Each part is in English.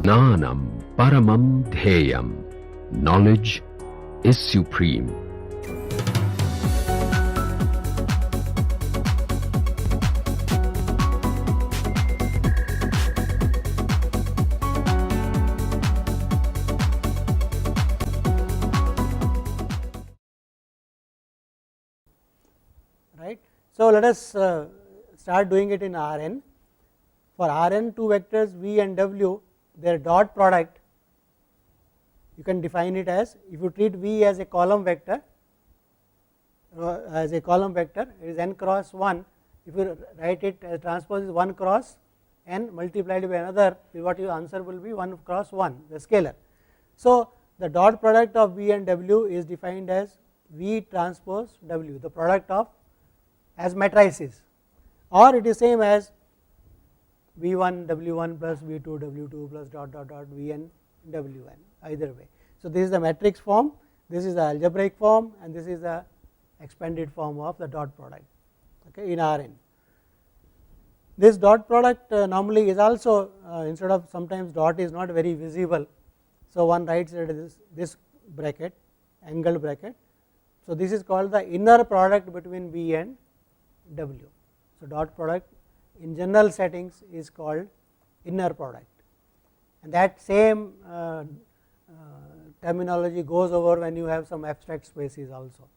Jnanam paramam dheyam. Knowledge is supreme. Right. So, let us start doing it in Rn. For Rn, two vectors v and w, their dot product, you can define it as, if you treat v as a column vector, it is n cross 1. If you write it as transpose is 1 cross n multiplied by another, what your answer will be 1 cross 1, the scalar. So, the dot product of v and w is defined as v transpose w, the product of as matrices, or it is same as v1 w1 plus v2 w2 plus dot dot dot vn wn, either way. So, this is the matrix form, this is the algebraic form, and this is the expanded form of the dot product, okay, in Rn. This dot product normally is also instead of, sometimes dot is not very visible. So, one writes it as this bracket, angled bracket. So, this is called the inner product between v and w. So, dot product in general settings is called inner product, and that same terminology goes over when you have some abstract spaces also.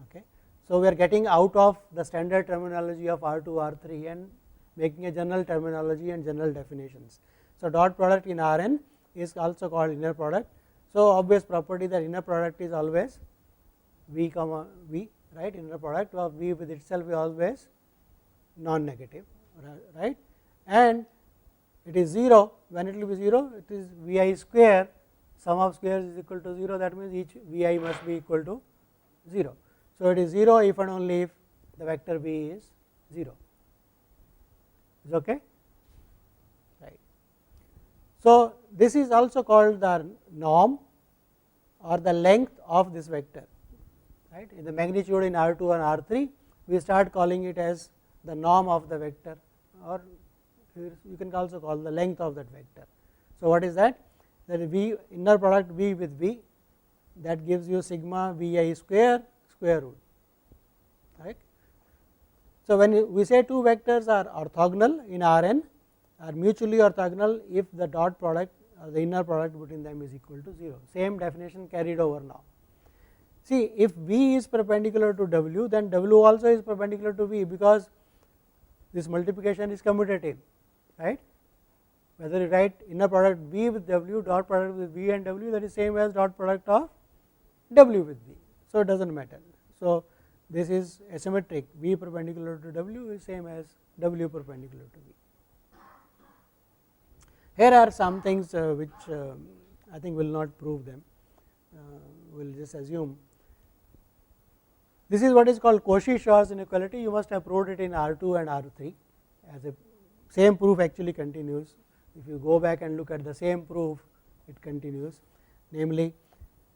Okay. So, we are getting out of the standard terminology of R2, R3 and making a general terminology and general definitions. So, dot product in Rn is also called inner product. So, obvious property that inner product is always v comma v, right. Inner product of v with itself is always non negative, right, and it is 0. When it will be 0, it is vi square, sum of squares is equal to 0, that means each vi must be equal to 0. So, it is 0 if and only if the vector v is 0, is okay, right. So, this is also called the norm or the length of this vector, right. In the magnitude in R2 and R3, we start calling it as the norm of the vector, or you can also call the length of that vector. So, what is that? That v inner product v with v, that gives you sigma vi square root, right. So, when we say two vectors are orthogonal in Rn, are mutually orthogonal if the dot product or the inner product between them is equal to 0. Same definition carried over now. See, if v is perpendicular to w, then w also is perpendicular to v, because this multiplication is commutative, right. Whether you write inner product v with w, dot product with v and w, that is same as dot product of w with v. So, it does not matter. So, this is asymmetric, v perpendicular to w is same as w perpendicular to v. Here are some things which I think will not prove them, we will just assume. This is what is called Cauchy-Schwarz inequality. You must have proved it in R2 and R3, as a same proof actually continues. If you go back and look at the same proof, it continues, namely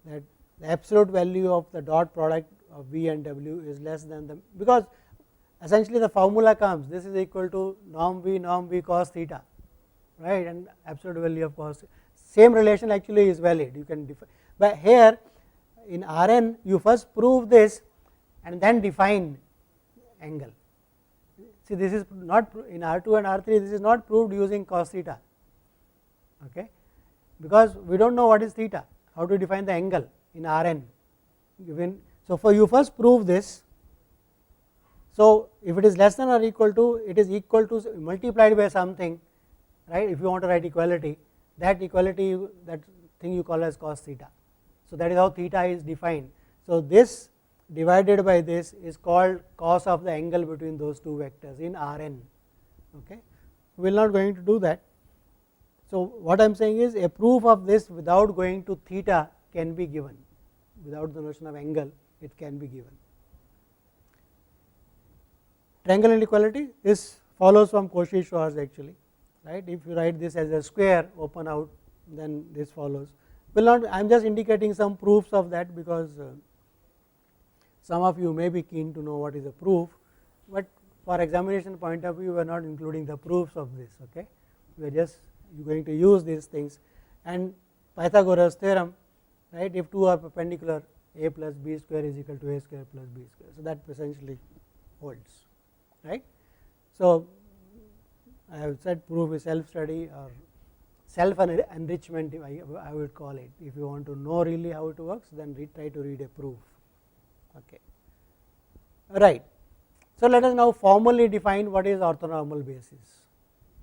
that the absolute value of the dot product of v and w is less than the, because essentially the formula comes, this is equal to norm v cos theta, right, and absolute value of cos, same relation actually is valid, you can define. But here in Rn, you first prove this and then define angle. See, this is not in R2 and R3, this is not proved using cos theta, okay, because we do not know what is theta, how to define the angle in Rn given. So, for you first prove this. So, if it is less than or equal to, it is equal to multiplied by something, right. If you want to write equality, that equality, that thing you call as cos theta. So, that is how theta is defined. So, this divided by this is called cos of the angle between those two vectors in Rn, okay. We are not going to do that. So, what I am saying is a proof of this without going to theta can be given, without the notion of angle it can be given. Triangle inequality, this follows from Cauchy-Schwarz actually, right. If you write this as a square open out, then this follows. Will not, I am just indicating some proofs of that, because some of you may be keen to know what is a proof, but for examination point of view we are not including the proofs of this, okay. We are just you are going to use these things, and Pythagoras theorem, right, if two are perpendicular, a plus b square is equal to a square plus b square. So, that essentially holds, right. So, I have said proof is self study or self enrichment, I would call it. If you want to know really how it works, then try to read a proof. Okay. Right. So, let us now formally define what is orthonormal basis.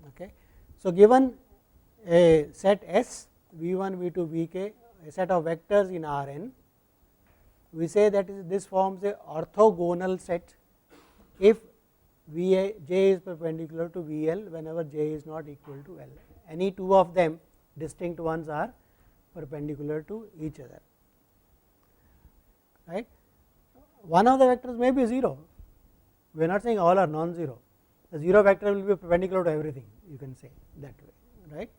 Okay. So, given a set S V1, V2, Vk, a set of vectors in Rn, we say that this forms a orthogonal set if J is perpendicular to VL whenever J is not equal to L. Any two of them distinct ones are perpendicular to each other, right. One of the vectors may be 0, we are not saying all are non-zero, the 0 vector will be perpendicular to everything, you can say that way, right.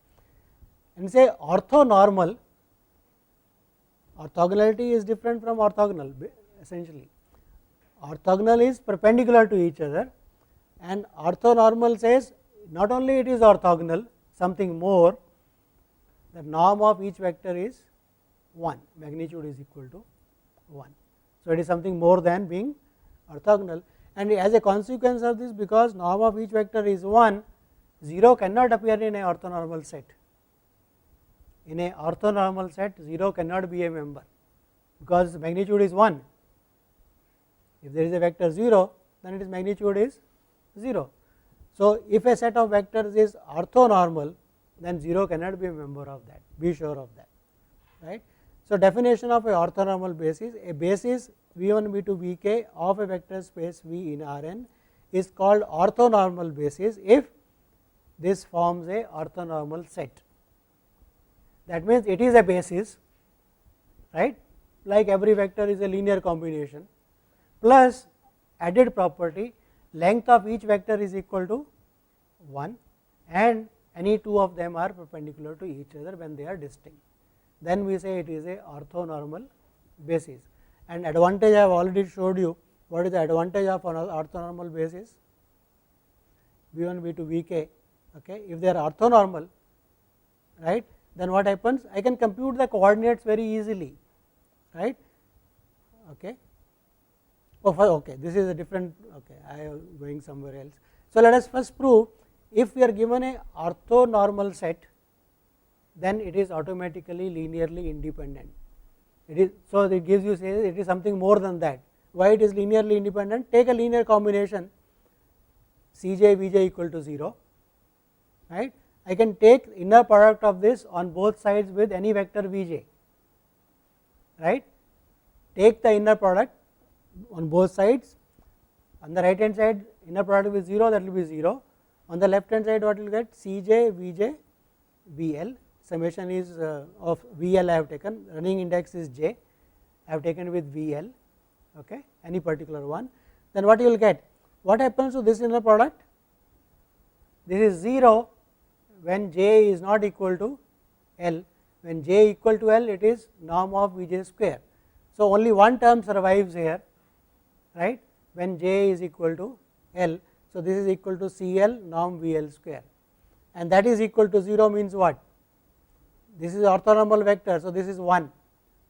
And say orthonormal, orthogonality is different from orthogonal essentially. Orthogonal is perpendicular to each other, and orthonormal says not only it is orthogonal, something more, the norm of each vector is 1, magnitude is equal to 1. So, it is something more than being orthogonal, and as a consequence of this, because norm of each vector is 1, 0 cannot appear in a orthonormal set. In a orthonormal set, 0 cannot be a member, because magnitude is 1. If there is a vector 0, then its magnitude is 0. So, if a set of vectors is orthonormal, then 0 cannot be a member of that, be sure of that, right. So, definition of a orthonormal basis, a basis V1, V2, Vk of a vector space V in Rn is called orthonormal basis if this forms a orthonormal set. That means, it is a basis, right, like every vector is a linear combination, plus added property, length of each vector is equal to 1, and any two of them are perpendicular to each other when they are distinct. Then we say it is a orthonormal basis, and advantage I have already showed you. What is the advantage of an orthonormal basis? V1, V2, Vk, okay. If they are orthonormal, right, then what happens? I can compute the coordinates very easily, right, okay. Okay, this is a different, okay, I am going somewhere else. So, let us first prove if we are given a orthonormal set, then it is automatically linearly independent. It is, so it gives you, say it is something more than that. Why it is linearly independent? Take a linear combination Cj Vj equal to 0, right. I can take inner product of this on both sides with any vector Vj, right. Take the inner product on both sides, on the right hand side inner product is 0, that will be 0, on the left hand side what will get? Cj Vj Vl, summation is of Vl I have taken, running index is j, I have taken with Vl, okay, any particular one. Then what you will get? What happens to this inner product? This is 0 when j is not equal to L, when j equal to L it is norm of Vj square. So, only one term survives here, right, when j is equal to L. So, this is equal to Cl norm Vl square, and that is equal to 0 means what? This is orthonormal vector. So, this is 1,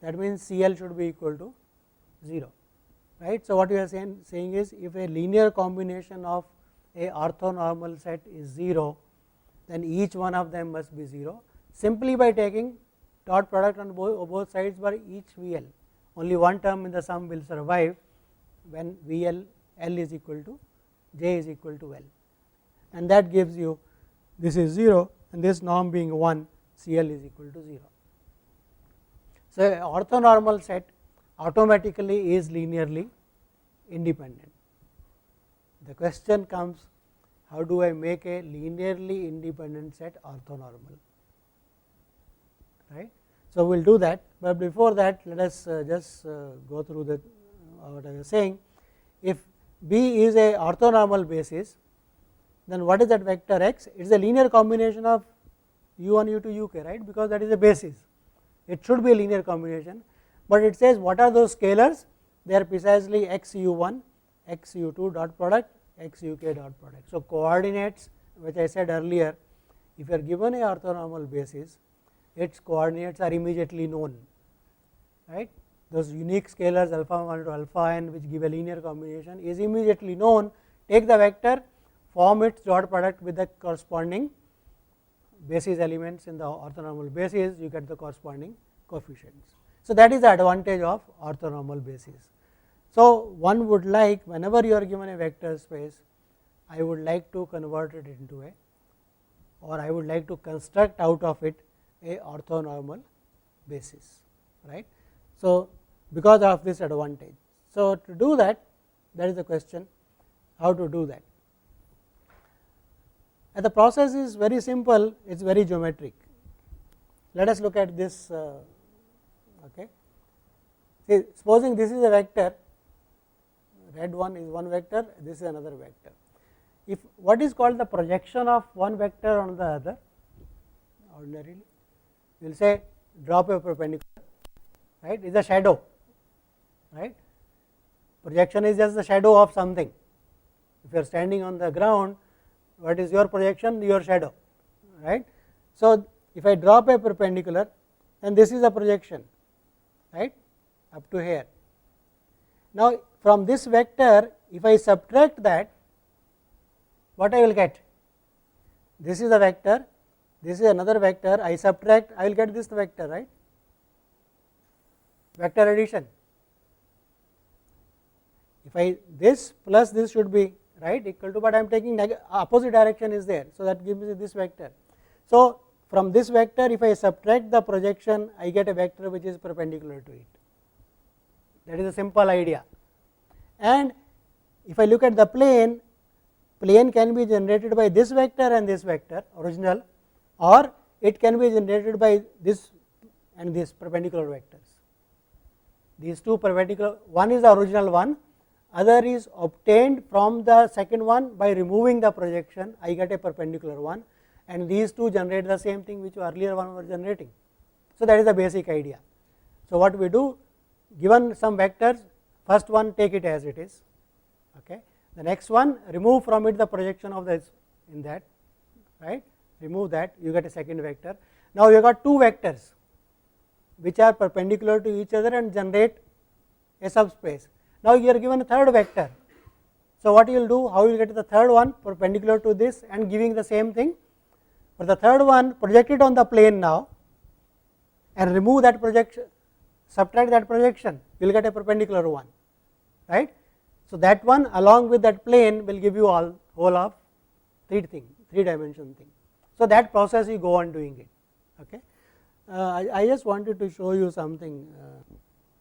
that means Cl should be equal to 0, right. So, what we are saying is if a linear combination of a orthonormal set is 0, then each one of them must be 0 simply by taking dot product on both sides by each Vl. Only one term in the sum will survive when Vl L is equal to j is equal to L, and that gives you this is 0 and this norm being 1, Cl is equal to 0. So, orthonormal set automatically is linearly independent. The question comes, how do I make a linearly independent set orthonormal, right. So, we will do that, but before that let us just go through the what I was saying. If B is a orthonormal basis, then what is that vector x? It is a linear combination of u1, u2, uk, right, because that is a basis. It should be a linear combination, but it says what are those scalars? They are precisely x u1, x u2 dot product, x uk dot product. So, coordinates which I said earlier if you are given a orthonormal basis, its coordinates are immediately known, right. Those unique scalars alpha 1 to alpha n which give a linear combination is immediately known. Take the vector, form its dot product with the corresponding basis elements in the orthonormal basis, you get the corresponding coefficients. So, that is the advantage of orthonormal basis. So, one would like, whenever you are given a vector space, I would like to convert it into a, or I would like to construct out of it a orthonormal basis, right. So, because of this advantage. So, to do that, that is the question, how to do that. And the process is very simple, it is very geometric. Let us look at this. Okay. See, supposing this is a vector, red one is one vector, this is another vector. If what is called the projection of one vector on the other, ordinarily we will say drop a perpendicular, right, is a shadow, right. Projection is just the shadow of something. If you are standing on the ground, what is your projection? Your shadow, right. So, if I drop a perpendicular, then this is a projection, right, up to here. Now, from this vector, if I subtract that, what I will get? This is a vector, this is another vector, I subtract, I will get this vector, right, vector addition. If I this plus this should be, right, equal to, but I am taking opposite direction is there. So, that gives me this vector. So, from this vector, if I subtract the projection, I get a vector which is perpendicular to it. That is a simple idea. And if I look at the plane, plane can be generated by this vector and this vector original, or it can be generated by this and this perpendicular vectors. These two perpendicular, one is the original one, other is obtained from the second one by removing the projection, I get a perpendicular one, and these two generate the same thing which earlier one were generating. So, that is the basic idea. So, what we do, given some vectors, first one take it as it is, okay. The next one remove from it the projection of this in that, right, remove that, you get a second vector. Now, you got two vectors which are perpendicular to each other and generate a subspace. Now, you are given a third vector. So, what you will do, how you will get the third one perpendicular to this and giving the same thing. For the third one, project it on the plane now and remove that projection, subtract that projection, you will get a perpendicular one, right. So, that one along with that plane will give you all whole of three dimension thing. So, that process you go on doing it, okay. I just wanted to show you something,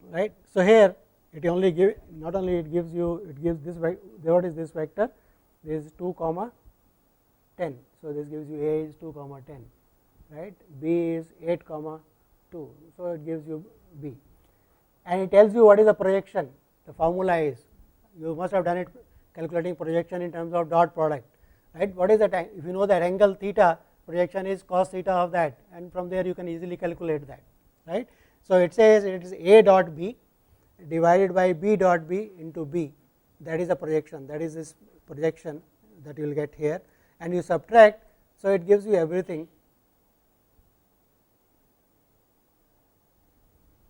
right. So, here it only give, not only it gives you, it gives this, what is this vector, this is 2 comma 10. So, this gives you A is 2 comma 10, right, B is 8 comma 2. So, it gives you B, and it tells you what is the projection. The formula is, you must have done it calculating projection in terms of dot product, right. What is that? If you know that angle theta, projection is cos theta of that, and from there you can easily calculate that, right. So, it says it is A dot B divided by B dot B into B, that is the projection, that is this projection that you will get here, and you subtract. So, it gives you everything.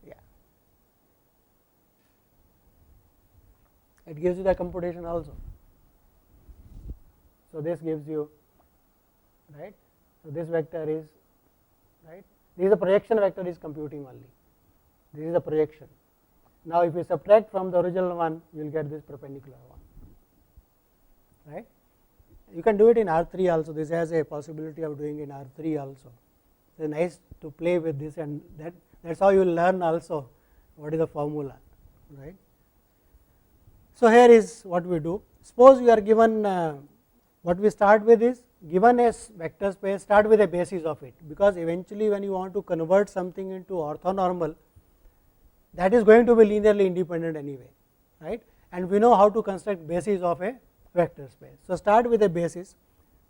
Yeah, it gives you the computation also. So, this gives you, right. So, this vector is, right, this is the projection vector is computing only, this is the projection. Now, if you subtract from the original one, you will get this perpendicular one, right. You can do it in R3 also, this has a possibility of doing in R3 also. It is nice to play with this, and that is how you will learn also what is the formula, right. So, here is what we do. Suppose you are given, what we start with is, given a vector space, start with a basis of it, because eventually when you want to convert something into orthonormal, that is going to be linearly independent anyway, right, and we know how to construct basis of a vector space. So, start with a basis,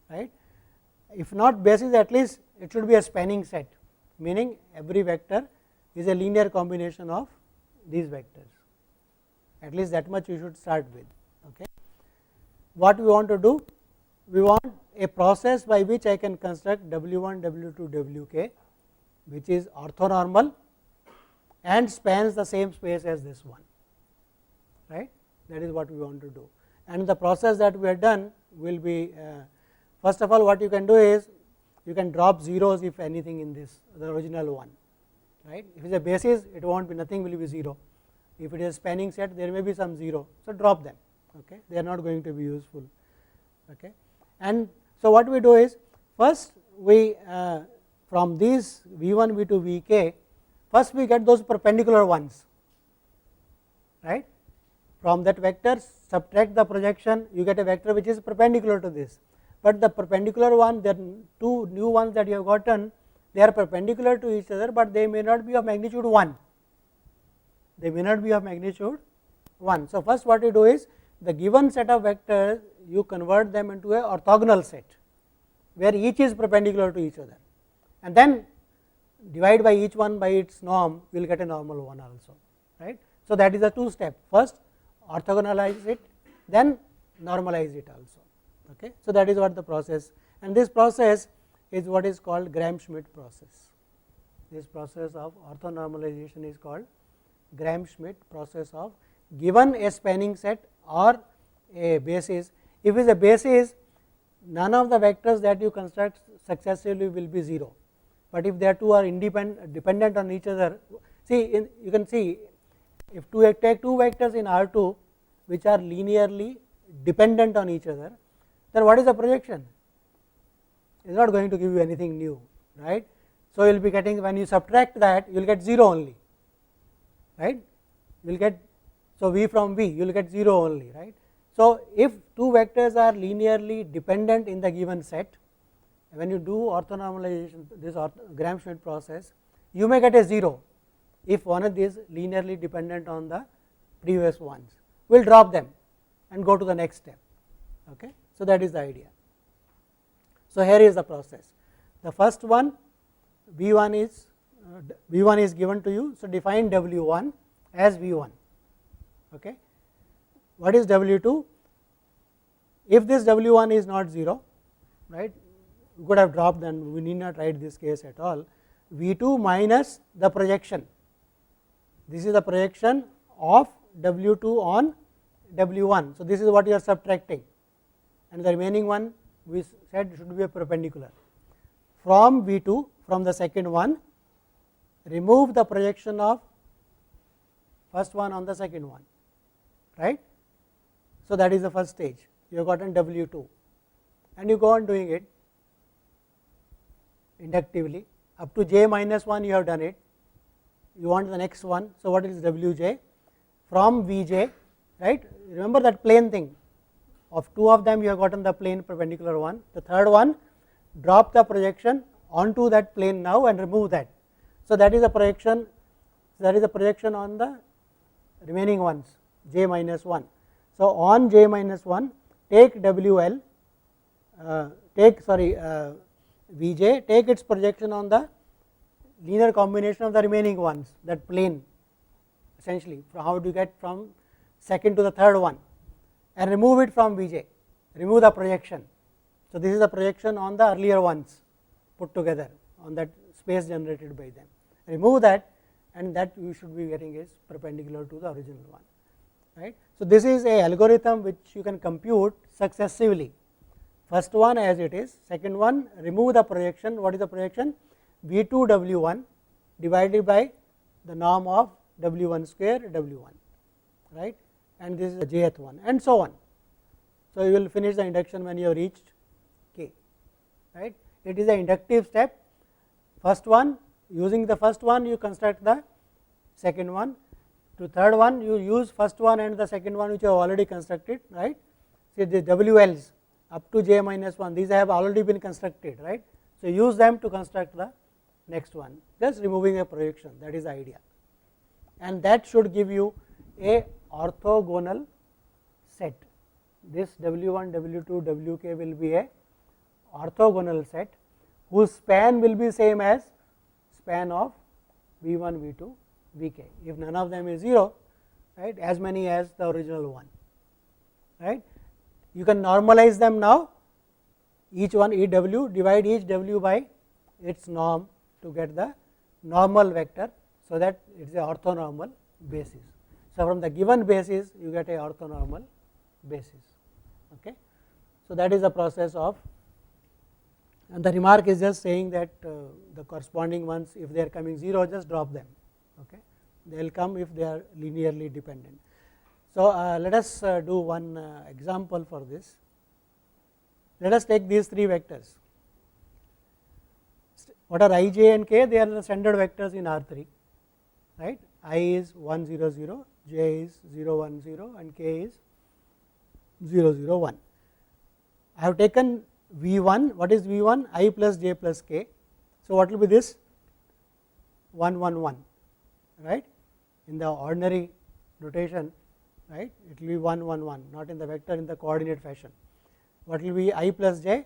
right. If not basis, at least it should be a spanning set, meaning every vector is a linear combination of these vectors, at least that much you should start with, okay. What we want to do, we want a process by which I can construct W1, W2, Wk, which is orthonormal and spans the same space as this one, right. That is what we want to do. And the process that we have done will be, first of all, what you can do is you can drop zeros if anything in this, the original one, right. If it is a basis, it won't be, nothing will be 0. If it is a spanning set, there may be some 0, so drop them, okay. They are not going to be useful, okay. And so what we do is, first we from these V1, V2, Vk, first we get those perpendicular ones, right. From that vector, subtract the projection, you get a vector which is perpendicular to this, but the perpendicular one, there are two new ones that you have gotten, they are perpendicular to each other, but they may not be of magnitude 1, they may not be of magnitude 1. So first what you do is, the given set of vectors, you convert them into a orthogonal set, where each is perpendicular to each other, and then divide by each one by its norm, you will get a normal one also, right. So that is a two step, first orthogonalize it, then normalize it also, okay. So that is what the process, and this process is what is called Gram-Schmidt process. This process of orthonormalization is called Gram-Schmidt process of given a spanning set or a basis. If it is a basis, none of the vectors that you construct successively will be 0, but if their two are dependent on each other, see you can see, if you take two vectors in R2 which are linearly dependent on each other, then what is the projection? It is not going to give you anything new, right. So you will be getting, when you subtract that, you will get 0 only, right. You will get, so V from V, you will get 0 only, right. So if two vectors are linearly dependent in the given set, when you do orthonormalization, this Gram-Schmidt process, you may get a 0 if one of these linearly dependent on the previous ones. We will drop them and go to the next step, okay. So that is the idea. So here is the process. The first one, V1 is given to you, so define W1 as V1, okay. What is W2? If this W1 is not 0, right, we could have dropped, then we need not write this case at all. V2 minus the projection, this is the projection of W2 on W1. So this is what you are subtracting, and the remaining one we said should be a perpendicular. From V2, from the second one, remove the projection of first one on the second one, right. So that is the first stage, you have gotten W2, and you go on doing it inductively up to j minus 1, you have done it, you want the next one. So what is Wj? From Vj, right, remember that plane thing, of two of them you have gotten the plane perpendicular one, the third one, drop the projection onto that plane now and remove that. So that is a projection, on the remaining ones, j minus 1. So on j minus 1, take Wl, Vj, take its projection on the linear combination of the remaining ones, that plane essentially, how do you get from second to the third one, and remove it from Vj, remove the projection. So this is the projection on the earlier ones put together on that space generated by them, remove that, and that you should be getting is perpendicular to the original one, right. So this is a algorithm which you can compute successively, first one as it is, second one remove the projection. What is the projection? V2 W1 divided by the norm of W1 square W1, right, and this is the jth one, and so on. So you will finish the induction when you have reached k, right. It is an inductive step, first one, using the first one you construct the second one, to third one you use first one and the second one which you have already constructed, right. See the WLs up to j minus 1, these have already been constructed, right. So use them to construct the next one, just removing a projection, that is the idea, and that should give you a orthogonal set. This W1, W2, Wk will be a orthogonal set whose span will be same as span of V1, V2, Vk. If none of them is 0, right, as many as the original one, right. You can normalize them now each one E w, divide each w by its norm to get the normal vector. So, that it is a orthonormal basis. So, from the given basis you get a orthonormal basis. Okay. So, that is the process of, and the remark is just saying that the corresponding ones, if they are coming 0, just drop them. Okay. They will come if they are linearly dependent. So, let us do one example for this. Let us take these 3 vectors. What are I, j and k? They are the standard vectors in R3, right. I is 1 0 0, j is 0 1 0 and k is 0 0 1. I have taken V1. What is V1? I plus j plus k. So, what will be this? 1 1 1, right. In the ordinary notation, right, it will be 1 1 1, not in the vector, in the coordinate fashion. What will be I plus j?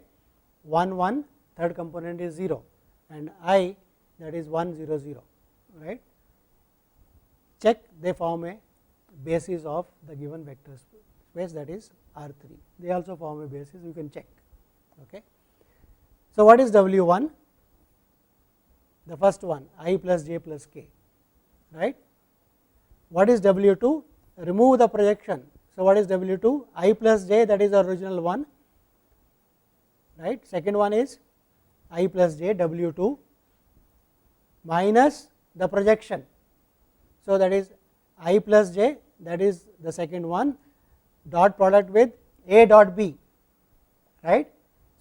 1 1, third component is 0, and I, that is 1 0 0, right. Check, they form a basis of the given vector space, that is R3. They also form a basis, you can check. Okay. So, what is W1? The first one, I plus j plus k, right. What is W2? Remove the projection. So, what is W2? I plus j, that is the original one, right. Second one is I plus j, W2 minus the projection. So, that is I plus j, that is the second one, dot product with A dot B, right.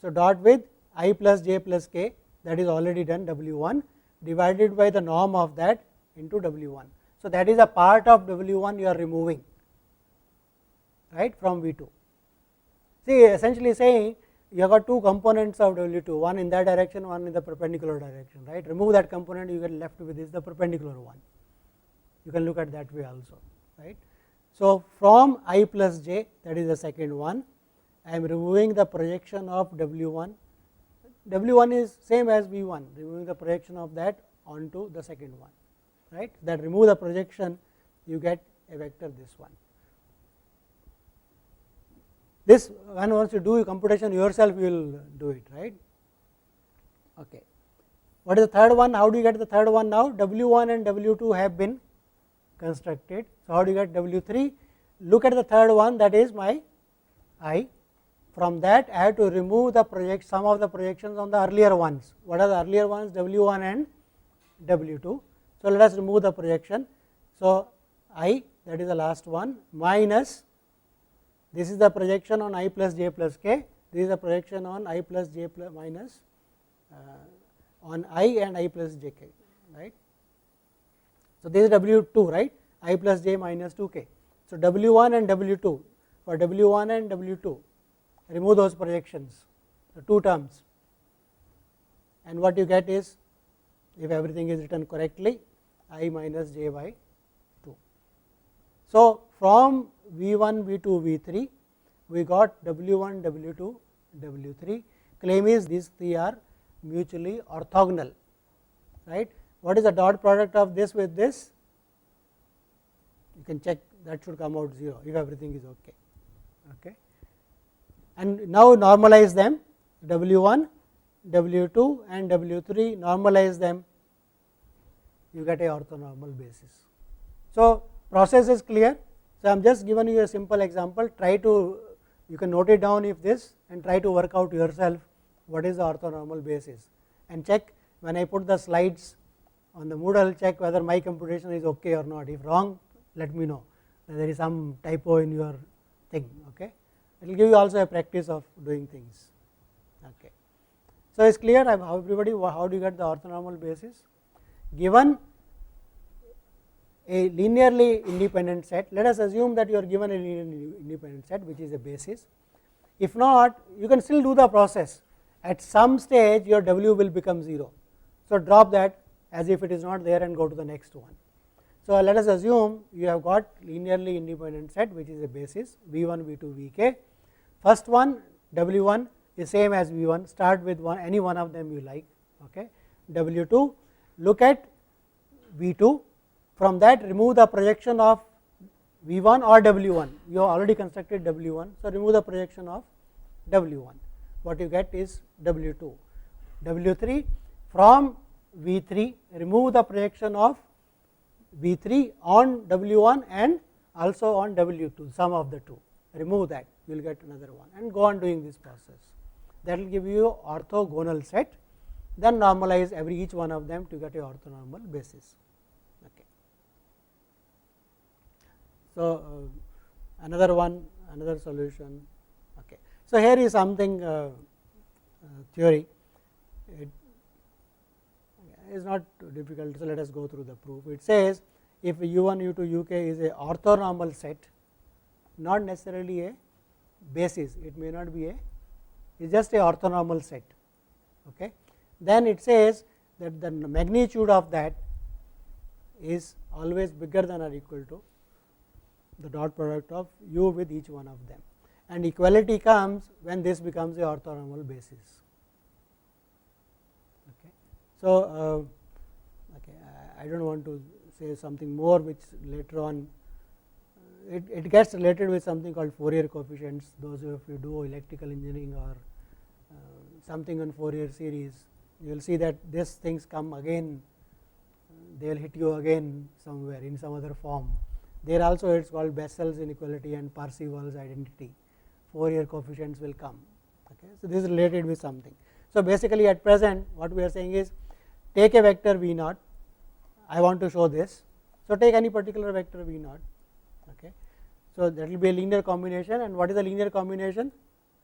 So, dot with I plus j plus k, that is already done, W1 divided by the norm of that into W1. So, that is a part of W1 you are removing, right, from V2. See, essentially saying you have got 2 components of W2, one in that direction, one in the perpendicular direction, right. Remove that component, you get left with this, the perpendicular one. You can look at that way also, right. So, from I plus j, that is the second one, I am removing the projection of W1. W1 is same as V1, removing the projection of that onto the second one, right. That remove the projection, you get a vector, this one. This when once you do computation yourself, you will do it, right. Okay. What is the third one? How do you get the third one now? W1 and W2 have been constructed. So, how do you get W3? Look at the third one, that is my I. From that I have to remove the some of the projections on the earlier ones. What are the earlier ones? W1 and W2. So, let us remove the projection. So, I, that is the last one, minus, this is the projection on I plus j plus k, this is the projection on I plus j plus minus on I and I plus j k, right. So, this is W2, right, I plus j minus 2k. So, W1 and W2, for W1 and W2, remove those projections, the 2 terms, and what you get is, if everything is written correctly, I minus j by 2. So, from V1, V2, V3, we got W1, W2, W3. Claim is these 3 are mutually orthogonal, right. What is the dot product of this with this? You can check, that should come out 0 if everything is okay. Okay. And now normalize them, W1, W2 and W3, normalize them, you get a orthonormal basis. So, process is clear. So, I am just given you a simple example, try to, you can note it down if this, and try to work out yourself what is the orthonormal basis, and check when I put the slides on the Moodle, check whether my computation is okay or not. If wrong, let me know, there is some typo in your thing. Okay. It will give you also a practice of doing things. Okay. So, it is clear how everybody, how do you get the orthonormal basis? Given a linearly independent set, let us assume that you are given a linearly independent set, which is a basis. If not, you can still do the process. At some stage your W will become 0. So, drop that as if it is not there and go to the next one. So, let us assume you have got linearly independent set, which is a basis V1, V2, Vk. First one, W1 is same as V1, start with any one of them you like. Okay. W2, look at V2, from that remove the projection of V1 or W1, you have already constructed W1. So, remove the projection of W1. what you get is W2. W3 from V3, remove the projection of V3 on W1 and also on W2, sum of the two, remove that, you will get another one, and go on doing this process. That will give you orthogonal set, then normalize each one of them to get a orthonormal basis. Okay. So, another one, another solution. Okay. So, here is something theory, it is not difficult. So, let us go through the proof. It says if U1, U2, UK is a orthonormal set, not necessarily a basis, it may not be a, it is just a orthonormal set. Okay. Then it says that the magnitude of that is always bigger than or equal to the dot product of U with each one of them, and equality comes when this becomes a orthonormal basis. Okay. So, okay, I do not want to say something more which later on it gets related with something called Fourier coefficients. Those of you do electrical engineering or something on Fourier series, you will see that these things come again, they will hit you again somewhere in some other form. There also it is called Bessel's inequality and Parseval's identity, Fourier coefficients will come. Okay. So, this is related with something. So, basically at present what we are saying is take a vector V naught, I want to show this. So, take any particular vector V naught. Okay. So, that will be a linear combination, and what is a linear combination?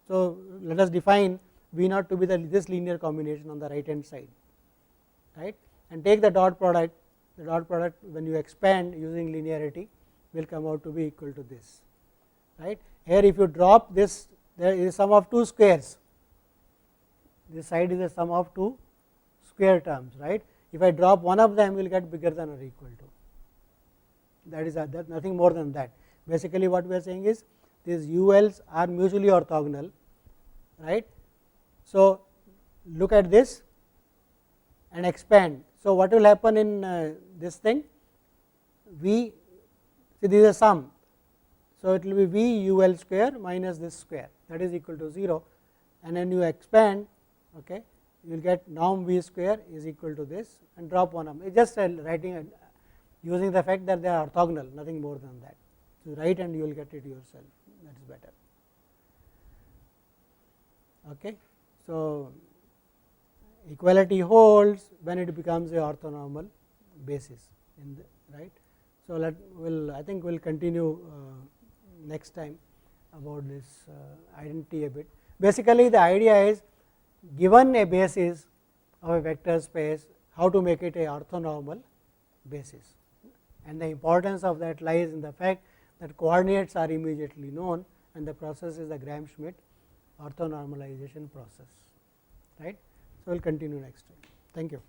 So, let us define V naught to be this linear combination on the right hand side, right, and take the dot product. The dot product when you expand using linearity will come out to be equal to this, right. Here if you drop this, there is sum of two squares, this side is a sum of two square terms, right. If I drop one of them, we will get bigger than or equal to, that is that nothing more than that. Basically what we are saying is these ULs are mutually orthogonal, right. So, look at this and expand. So, what will happen in this thing? V, see this is a sum. So, it will be V UL square minus this square, that is equal to 0, and then you expand, okay, you will get norm V square is equal to this, and drop one of them. It is just writing using the fact that they are orthogonal, nothing more than that. So, write and you will get it yourself, that is better. Okay. So, equality holds when it becomes a orthonormal basis in the, right. So, I think we will continue next time about this identity a bit. Basically the idea is, given a basis of a vector space, how to make it a orthonormal basis, and the importance of that lies in the fact that coordinates are immediately known, and the process is the Gram-Schmidt orthonormalization process, right. So, we will continue next time. Thank you.